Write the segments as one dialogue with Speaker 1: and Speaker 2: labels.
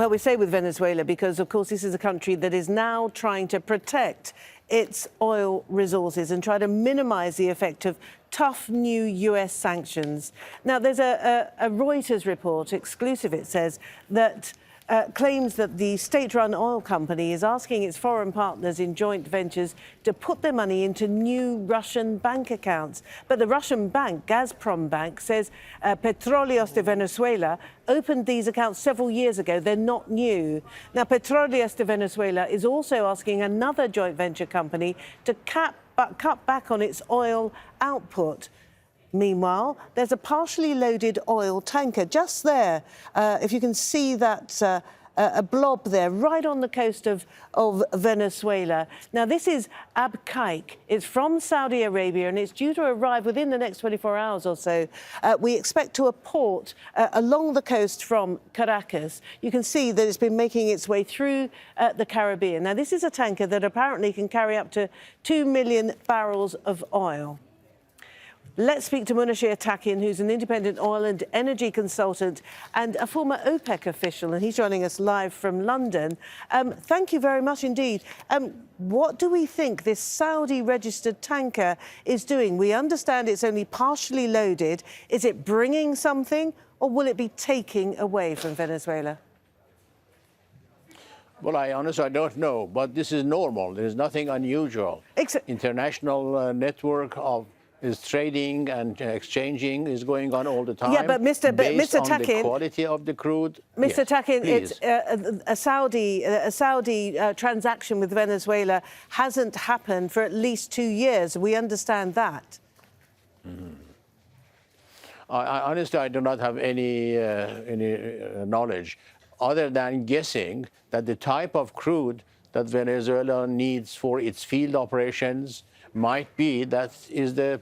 Speaker 1: Well, we say with Venezuela because, of course, this is a country that is now trying to protect its oil resources and try to minimise the effect of tough new US sanctions. Now, there's a Reuters report, exclusive, it says, that claims that the state-run oil company is asking its foreign partners in joint ventures to put their money into new Russian bank accounts. But the Russian bank, Gazprom Bank, says Petróleos de Venezuela opened these accounts several years ago. They're not new. Now, Petróleos de Venezuela is also asking another joint venture company to cut back on its oil output. Meanwhile, there's a partially loaded oil tanker just there. If you can see that a blob there, right on the coast of Venezuela. Now, this is Abqaiq. It's from Saudi Arabia, and it's due to arrive within the next 24 hours or so. We expect to a port along the coast from Caracas. You can see that it's been making its way through the Caribbean. Now, this is a tanker that apparently can carry up to 2 million barrels of oil. Let's speak to Manouchehr Takin, who's an independent oil and energy consultant and a former OPEC official, and he's joining us live from London. Thank you very much indeed. What do we think this Saudi-registered tanker is doing? We understand it's only partially loaded. Is it bringing something, or will it be taking away from Venezuela?
Speaker 2: Well, I honestly don't know, but this is normal. There's nothing unusual. International network of trading and exchanging is going on all the time.
Speaker 1: Yeah, but Mr. Takin,
Speaker 2: the quality of the crude.
Speaker 1: Mr.
Speaker 2: Yes,
Speaker 1: Takin,
Speaker 2: please.
Speaker 1: It's a Saudi transaction with Venezuela hasn't happened for at least 2 years. We understand that.
Speaker 2: Honestly, I do not have any knowledge other than guessing that the type of crude that Venezuela needs for its field operations might be that is the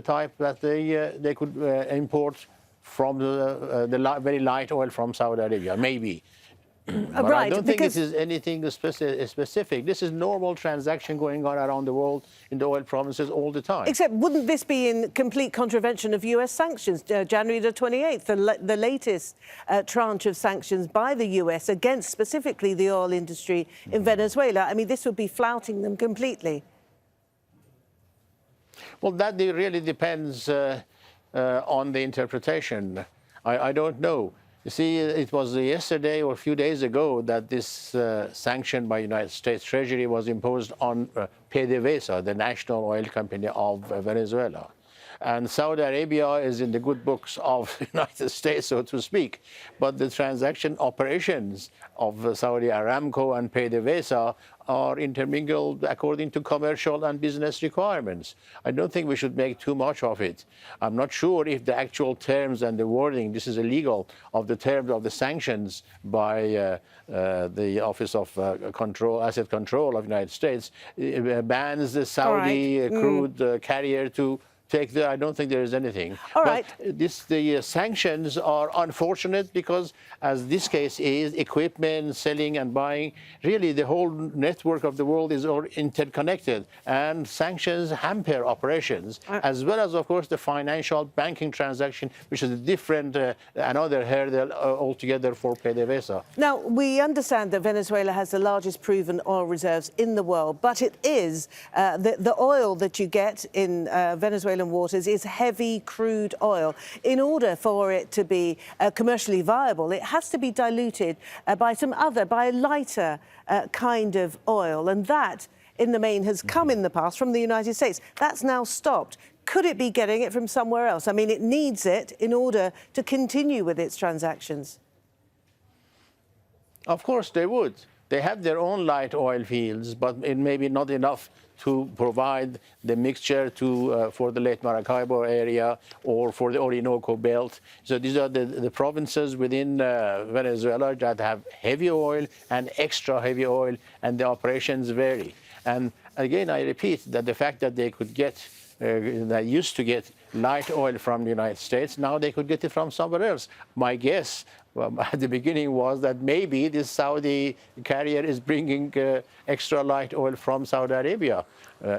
Speaker 2: type that they could import from the very light oil from Saudi Arabia, maybe. But right, I don't think this is anything specific. This is normal transaction going on around the world in the oil provinces all the time.
Speaker 1: Except, wouldn't this be in complete contravention of US sanctions? January the 28th, the latest tranche of sanctions by the US against specifically the oil industry in Venezuela. I mean, this would be flouting them completely.
Speaker 2: Well, that really depends on the interpretation. I don't know. You see, it was yesterday or a few days ago that this sanction by United States Treasury was imposed on PDVSA, the national oil company of Venezuela. And Saudi Arabia is in the good books of the United States, so to speak. But the transaction operations of Saudi Aramco and PDVSA are intermingled according to commercial and business requirements. I don't think we should make too much of it. I'm not sure if the actual terms and the wording, this is illegal, of the terms of the sanctions by the Office of Asset Control of the United States bans the Saudi crude carrier to take I don't think there is anything. But the sanctions are unfortunate because, as this case is, equipment, selling and buying, really the whole network of the world is all interconnected, and sanctions hamper operations, as well as, of course, the financial banking transaction, which is a different, another hurdle altogether for PDVSA.
Speaker 1: Now, we understand that Venezuela has the largest proven oil reserves in the world, but it is the oil that you get in Venezuelan waters is heavy crude oil. In order for it to be commercially viable, it has to be diluted by a lighter kind of oil. And that, in the main, has come in the past from the United States. That's now stopped. Could it be getting it from somewhere else? I mean, it needs it in order to continue with its transactions.
Speaker 2: Of course they would. They have their own light oil fields, but it may be not enough to provide the mixture for the Lake Maracaibo area or for the Orinoco Belt. So these are the provinces within Venezuela that have heavy oil and extra heavy oil, and the operations vary. And again, I repeat that the fact that they could get, they used to get light oil from the United States, now they could get it from somewhere else. My guess, well, at the beginning was that maybe this Saudi carrier is bringing extra light oil from Saudi Arabia.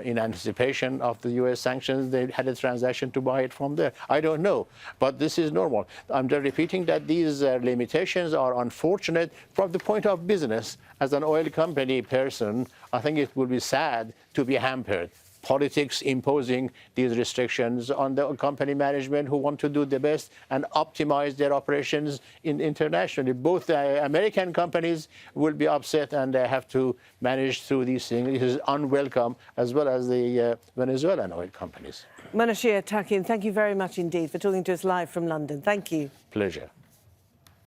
Speaker 2: In anticipation of the U.S. sanctions, they had a transaction to buy it from there. I don't know, but this is normal. I'm just repeating that these limitations are unfortunate from the point of business. As an oil company person, I think it would be sad to be hampered. Politics imposing these restrictions on the company management who want to do the best and optimize their operations internationally. Both American companies will be upset and they have to manage through these things. It is unwelcome, as well as the Venezuelan oil companies.
Speaker 1: Manouchehr Takin, thank you very much indeed for talking to us live from London. Thank you.
Speaker 2: Pleasure.